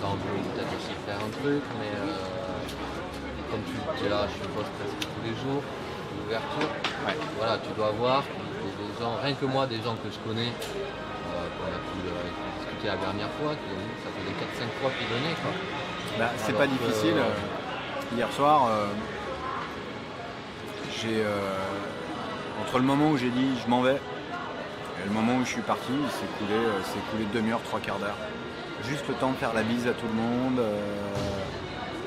on peut peut-être aussi faire un truc, mais comme tu es là, je suppose presque tous les jours, l'ouverture, voilà, tu dois voir des gens, rien que moi, des gens que je connais, qu'on a pu discuter la dernière fois, qui ont dit que ça faisait 4-5 fois qu'ils venaient, quoi. C'est pas difficile. Hier soir, entre le moment où j'ai dit je m'en vais et le moment où je suis parti, il s'est écoulé demi-heure, trois quarts d'heure. Juste le temps de faire la bise à tout le monde.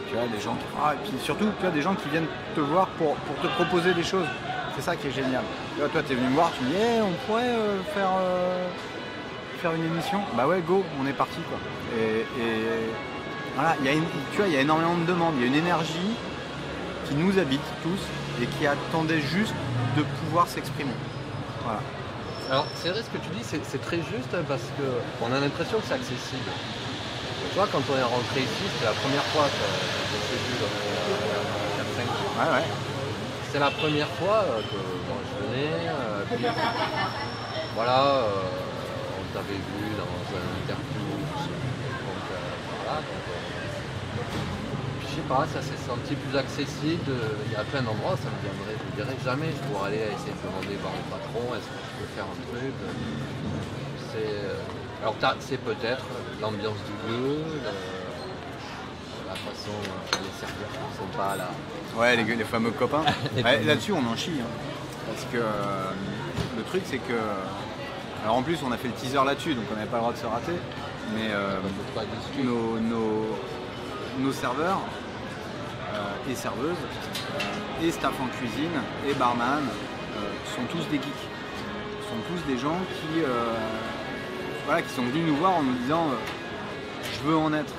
Tu vois, des gens qui... et puis surtout, tu vois, des gens qui viennent te voir pour te proposer des choses. C'est ça qui est génial. Tu vois, toi, tu es venu me voir, tu me dis on pourrait faire une émission. Bah ouais, go, on est parti, quoi. Et voilà, tu vois, il y a énormément de demandes, il y a une énergie qui nous habite tous et qui attendait juste de pouvoir s'exprimer. Voilà. Alors c'est vrai ce que tu dis, c'est très juste parce qu'on a l'impression que c'est accessible. Tu vois, quand on est rentré ici, c'était la première fois que j'ai vu donc 4-5 ans. Ouais. C'est la première fois que moi je venais, puis voilà, on t'avait vu dans un interview, donc voilà. Je sais pas, ça s'est senti plus accessible. Il y a plein d'endroits, ça me viendrait, je dirais jamais je pourrais aller essayer de demander par le patron, est-ce que je peux faire un truc. Alors c'est peut-être l'ambiance du lieu, la façon les serveurs qui sont pas là. Ouais, les fameux copains. Là-dessus on en chie, parce que le truc c'est que... Alors en plus on a fait le teaser là-dessus, donc on n'avait pas le droit de se rater, mais nos serveurs et serveuses et staff en cuisine et barman sont tous des geeks. Sont tous des gens qui sont venus nous voir en nous disant je veux en être.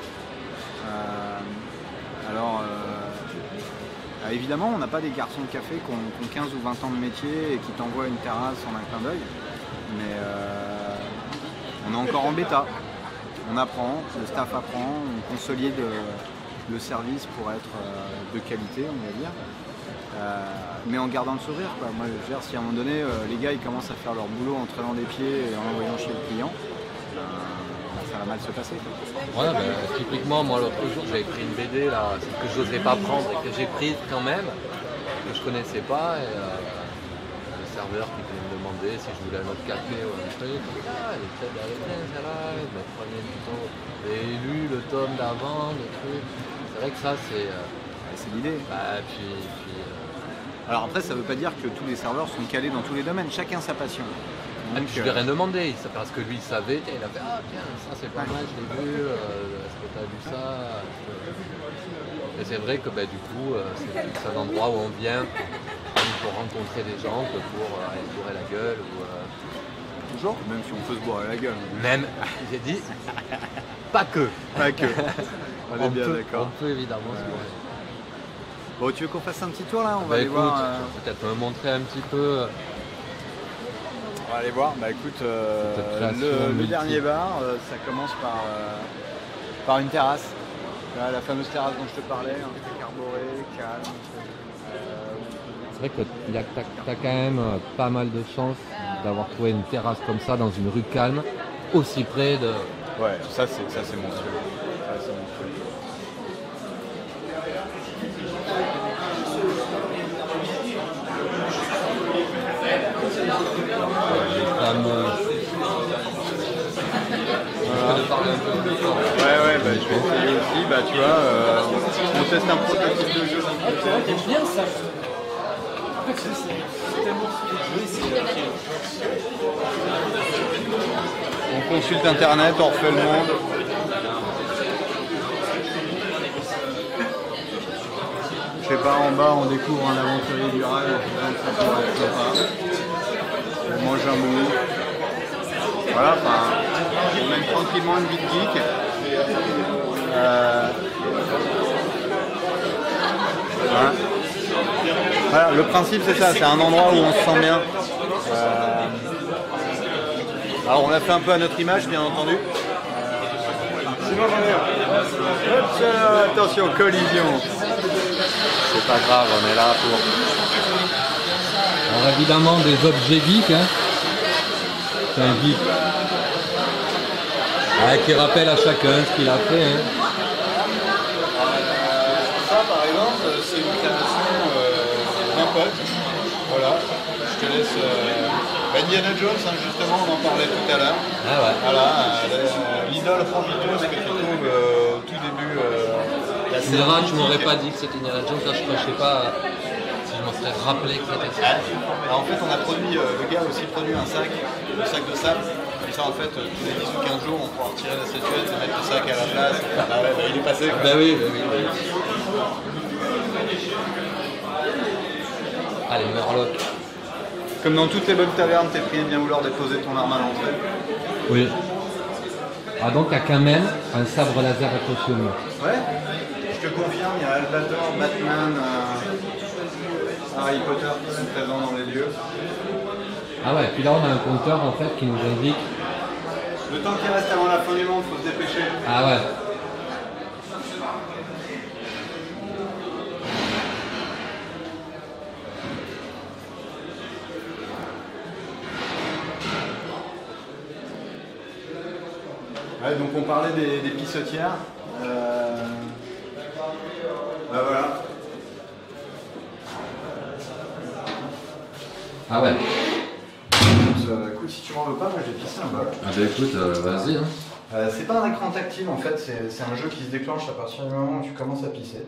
Évidemment on n'a pas des garçons de café qui ont 15 ou 20 ans de métier et qui t'envoient une terrasse en un clin d'œil, mais on est encore en bêta. On apprend, le staff apprend, on consolide le service pour être de qualité, on va dire, mais en gardant le sourire, quoi. Moi, je veux dire, si à un moment donné, les gars ils commencent à faire leur boulot en traînant des pieds et en envoyant chez le client, ça va mal se passer, quoi. Ouais, typiquement, moi l'autre jour, j'avais pris une BD là, que je n'osais pas prendre et que j'ai prise quand même, que je connaissais pas, et le serveur qui venait me demander si je voulais un autre café ou un truc. feuillet, comme ça, elle est très bien, celle-là, je me prenais plutôt. J'ai lu le tome d'avant, le truc. C'est vrai que ça, c'est. C'est l'idée. Bah, Alors après, ça veut pas dire que tous les serveurs sont calés dans tous les domaines, chacun sa passion. Donc, je lui ai rien demandé, c'est parce que lui il savait, il a fait ah tiens ça c'est pas mal, je l'ai vu, est-ce que tu as vu ça? Et c'est vrai que du coup c'est un endroit où on vient pour rencontrer des gens que pour aller se bourrer la gueule ou toujours, même si on peut se boire la gueule. même, j'ai dit pas que. Pas que. On est bien On d'accord. peut évidemment se bourrer. Bon, tu veux qu'on fasse un petit tour là? On va aller écoute, voir. Peut-être me montrer un petit peu. On va aller voir. Bah écoute, le dernier bar, ça commence par une terrasse. Là, la fameuse terrasse dont je te parlais, un truc arboré, calme. C'est vrai que tu as quand même pas mal de chance d'avoir trouvé une terrasse comme ça dans une rue calme, aussi près de. Ouais, ça c'est monstrueux. Ça, c'est monstrueux. Ouais, je vais essayer aussi. Tu vois, on teste un prototype de jeu. C'est bien ça. En fait, c'est tellement On consulte internet, on refait le monde. Je sais pas, en bas on découvre un aventurier du rail, ça pourrait être sympa. On mange un bout. Voilà, on mène tranquillement une vie de geek. Voilà, le principe c'est ça, c'est un endroit où on se sent bien. Alors on l'a fait un peu à notre image bien entendu. Attention, collision. C'est pas grave, on est là pour. Alors évidemment des objets geeks, hein. C'est un geek. Ouais, qui rappelle à chacun ce qu'il a fait. Hein. Ça par exemple, c'est une création d'un pote. Voilà, je te laisse. Indiana Jones, hein, justement, on en parlait tout à l'heure. Ah ouais. Voilà, l'idole prometteuse que tu trouves au tout début. La Tu verras, tu m'aurais pas dit que c'était Indiana Jones, là je sais pas si je m'en serais rappelé que c'était ça. Alors, en fait, on a produit, le gars a aussi produit un sac de sable. Comme ça, en fait, tous les 10 ou 15 jours, on pourra retirer la statuette et mettre le sac à la place. Il est passé. Quoi. Bah oui. Allez, Murloc. Comme dans toutes les bonnes tavernes, t'es prié de bien vouloir déposer ton arme à l'entrée. Oui. Ah donc t'as quand même un sabre laser accroché au mur. Ouais, je te confirme, il y a Albator, Batman, Harry Potter qui sont présents dans les lieux. Ah ouais, puis là on a un compteur en fait qui nous indique. Le temps qu'il reste avant la fin du monde, faut se dépêcher. Ah ouais. Ouais, donc on parlait des pissotières. Bah voilà. Ah ouais. Écoute, si tu m'en veux pas, moi j'ai pissé un bol. Ah bah écoute, vas-y. Hein. C'est pas un écran tactile en fait, c'est un jeu qui se déclenche à partir du moment où tu commences à pisser.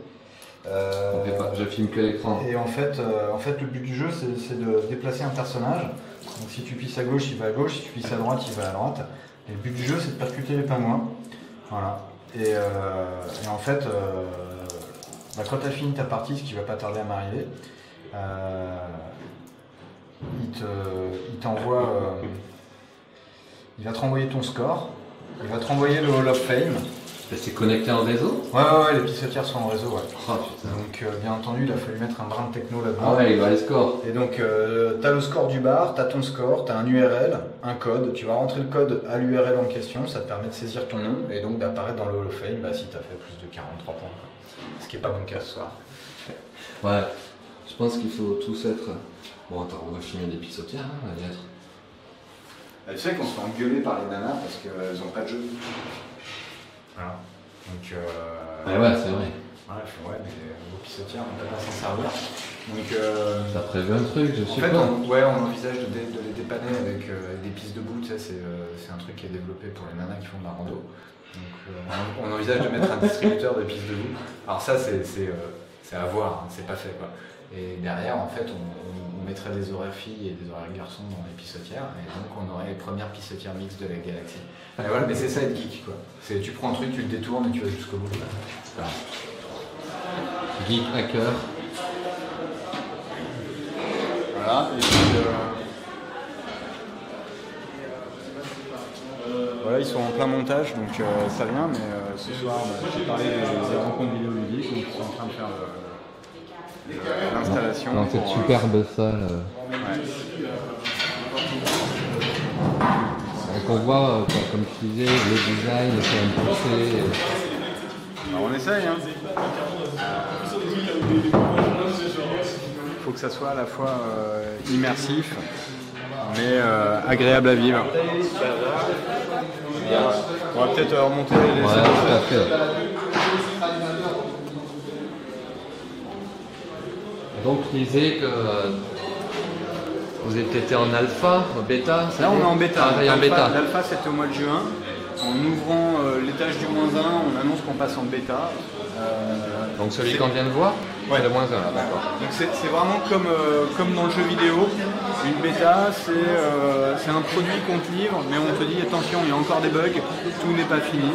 Je filme que l'écran. Et en fait, le but du jeu c'est de déplacer un personnage. Donc si tu pisses à gauche, il va à gauche, si tu pisses à droite, il va à droite. Et le but du jeu c'est de percuter les pingouins. Voilà. Et en fait, quand tu as fini ta partie, ce qui va pas tarder à m'arriver, il t'envoie. Il va te renvoyer ton score, il va te renvoyer le Hall of Fame. C'est connecté en réseau? Ouais, les pissotières sont en réseau, ouais. Oh putain. Donc bien entendu, il a fallu mettre un brin de techno là-dedans. Ah ouais, il va les scores. Et donc t'as le score du bar, t'as ton score, t'as un URL, un code, tu vas rentrer le code à l'URL en question, ça te permet de saisir ton nom et donc d'apparaître dans le Hall of Fame si t'as fait plus de 43 points. Ce qui n'est pas mon cas ce soir. Ouais, je pense qu'il faut tous être... Bon attends, on va filmer des pissotières, hein, on va y être. Tu sais qu'on se fait engueuler par les nanas parce qu'elles n'ont pas de jeu. Voilà. Donc ouais, c'est vrai. Ouais, mais vos pissotières, on ne peut pas s'en servir. Donc, T'as prévu un truc, je en sais fait, pas. on envisage de les dépanner avec des pistes debout. Tu sais, c'est un truc qui est développé pour les nanas qui font de la rando. Donc, on envisage de mettre un distributeur de pistes debout. Alors ça, c'est à voir, hein, c'est pas fait quoi. Et derrière, en fait, on mettrait des horaires filles et des horaires garçons dans les pissotières, et donc on aurait les premières pissotières mixtes de la galaxie. Et voilà, mais c'est ça être geek quoi. Tu prends un truc, tu le détournes et tu vas jusqu'au bout. Voilà. Geek hacker. Voilà, et puis voilà, ils sont en plein montage, donc ça vient, mais ce soir, j'ai parlé des rencontres vidéoludiques, donc ils sont en train de faire l'installation. Dans cette superbe salle. Ouais. Donc on voit, comme tu disais, le design est quand même poussé. Alors on essaye, hein. Faut que ça soit à la fois immersif, mais agréable à vivre. On va peut-être remonter les Ouais, tout à fait. Donc tu disais que vous étiez en alpha, en bêta. Là on est en bêta. Ah, en bêta. L'alpha c'était au mois de juin. En ouvrant l'étage du -1, on annonce qu'on passe en bêta. Donc celui qu'on vient de voir, Ouais. le -1 là, d'accord. Donc c'est vraiment comme dans le jeu vidéo. Une bêta, c'est un produit qu'on te livre, mais on te dit attention, il y a encore des bugs, tout n'est pas fini.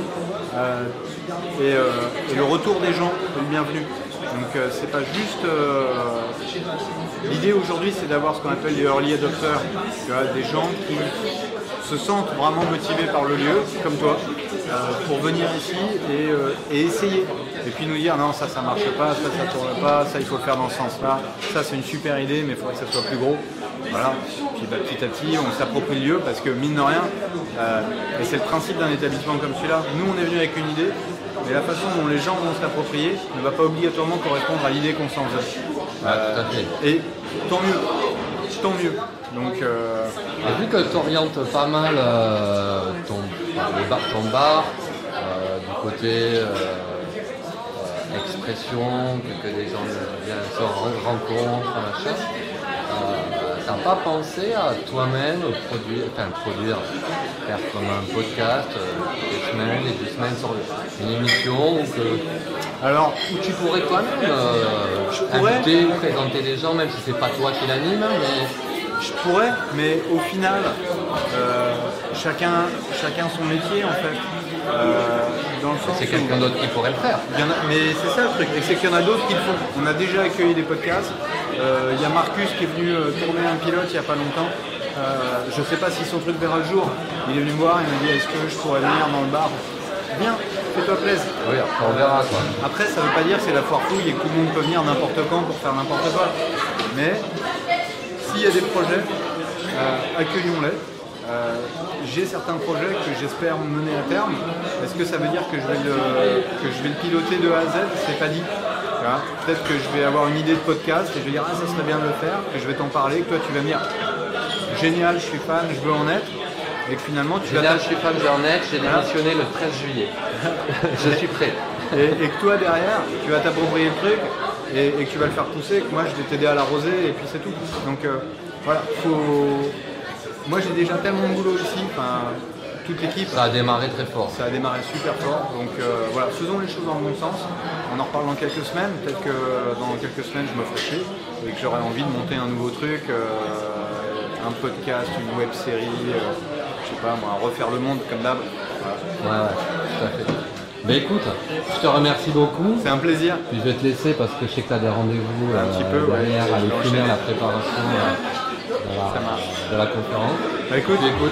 Et le retour des gens est le bienvenu. Donc c'est pas juste. L'idée aujourd'hui, c'est d'avoir ce qu'on appelle les early adopters, tu vois, des gens qui se sentent vraiment motivés par le lieu, comme toi, pour venir ici et essayer. Et puis nous dire non, ça marche pas, ça tourne pas, ça il faut le faire dans ce sens-là, ça c'est une super idée, mais il faudrait que ça soit plus gros. Voilà. Puis petit à petit, on s'approprie le lieu parce que mine de rien, et c'est le principe d'un établissement comme celui-là, nous on est venu avec une idée, mais la façon dont les gens vont se l'approprier ne va pas obligatoirement correspondre à l'idée qu'on s'en faisait. Tout à fait. Et tant mieux, tant mieux. Donc, Et vu que tu orientes pas mal ton bar, du côté expression, que des gens viennent se rencontrent, machin, t'as pas pensé à toi-même produire, faire comme un podcast, des semaines et des semaines sur une émission alors, où tu pourrais toi-même inviter ou présenter des gens, même si c'est pas toi qui l'anime, mais je pourrais, mais au final, chacun son métier en fait. Dans le sens c'est où- quelqu'un d'autre qui pourrait le faire. Mais c'est ça le truc, et c'est qu'il y en a d'autres qui le font. On a déjà accueilli des podcasts. Il y a Marcus qui est venu tourner un pilote il n'y a pas longtemps. Je ne sais pas si son truc verra le jour. Il est venu me voir, il m'a dit est-ce que je pourrais venir dans le bar. Viens, fais-toi plaisir. Oui, après on verra quoi. Après, ça ne veut pas dire que c'est la foire fouille et que tout le monde peut venir n'importe quand pour faire n'importe quoi. Mais s'il y a des projets, accueillons-les. J'ai certains projets que j'espère mener à terme. Est-ce que ça veut dire que je vais le piloter de A à Z? C'est pas dit. Peut-être que je vais avoir une idée de podcast et je vais dire ah ça serait bien de le faire, que je vais t'en parler, que toi tu vas me dire génial, je suis fan, je veux en être, et que finalement tu Génial, vas je suis fan, j'ai en être, j'ai démissionné le 13 juillet. Je suis prêt. et que toi derrière tu vas t'approprier le truc et que tu vas le faire pousser, que moi je vais t'aider à l'arroser et puis c'est tout. Donc voilà, moi j'ai déjà tellement de boulot ici, toute l'équipe. Ça a démarré très fort. Ça a démarré super fort, donc voilà, faisons les choses dans le bon sens. On en reparle dans quelques semaines, peut-être que dans quelques semaines je me ferai chier et que j'aurai envie de monter un nouveau truc, un podcast, une web série, je sais pas moi, refaire le monde comme d'hab. Voilà. Ouais, tout à fait. Ben écoute, je te remercie beaucoup. C'est un plaisir. Puis je vais te laisser parce que je sais que tu as des rendez-vous Un petit peu, ouais. derrière, à Je vais finir enchaîner. la préparation de la conférence. Bah, écoute, Puis écoute,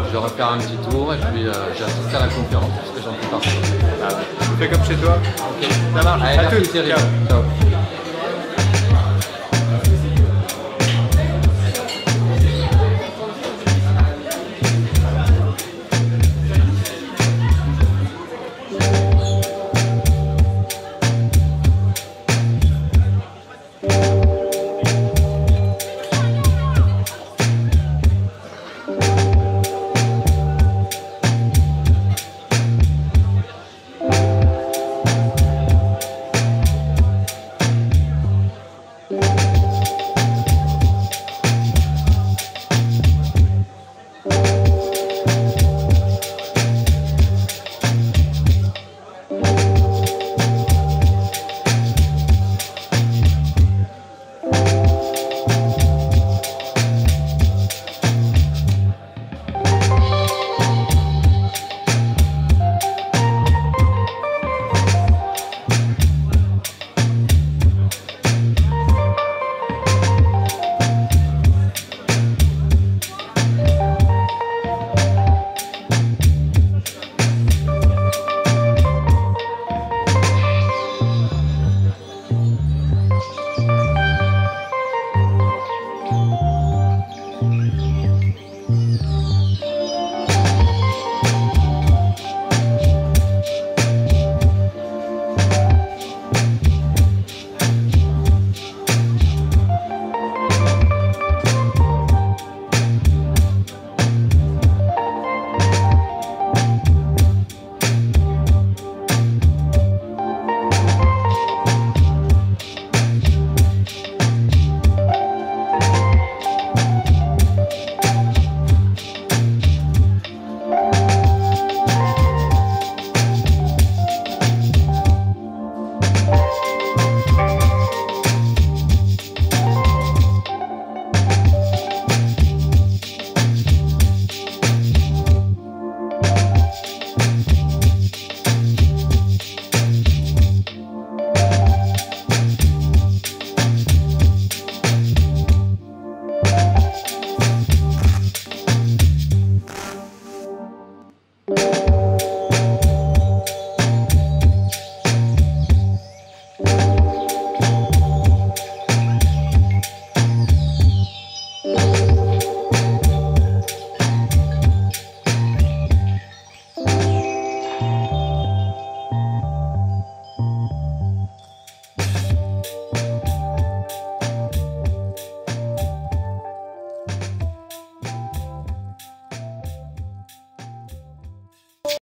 je vais refaire un petit tour et puis j'ai assisté à la conférence parce que j'en fais partie. fais comme chez toi. Ok, Ça marche. allez, À merci toutes. Thierry. Ciao. Ciao.